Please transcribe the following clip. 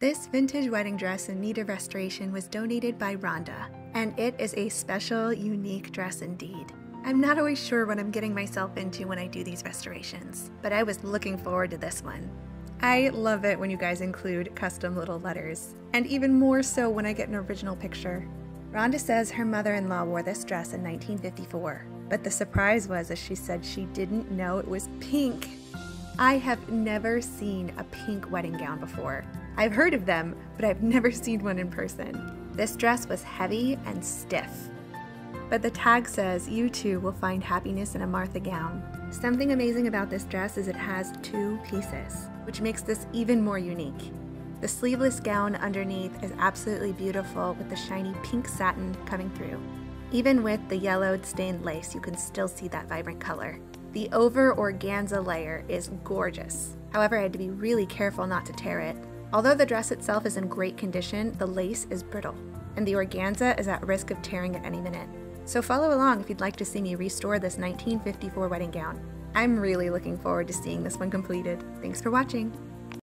This vintage wedding dress in need of restoration was donated by Rhonda, and it is a special, unique dress indeed. I'm not always sure what I'm getting myself into when I do these restorations, but I was looking forward to this one. I love it when you guys include custom little letters, and even more so when I get an original picture. Rhonda says her mother-in-law wore this dress in 1954, but the surprise was, as she said, she didn't know it was pink. I have never seen a pink wedding gown before. I've heard of them, but I've never seen one in person. This dress was heavy and stiff. But the tag says, "You too will find happiness in a Martha gown." Something amazing about this dress is it has 2 pieces, which makes this even more unique. The sleeveless gown underneath is absolutely beautiful with the shiny pink satin coming through. Even with the yellowed stained lace, you can still see that vibrant color. The over organza layer is gorgeous. However, I had to be really careful not to tear it. Although the dress itself is in great condition, the lace is brittle, and the organza is at risk of tearing at any minute. So follow along if you'd like to see me restore this 1954 wedding gown. I'm really looking forward to seeing this one completed. Thanks for watching.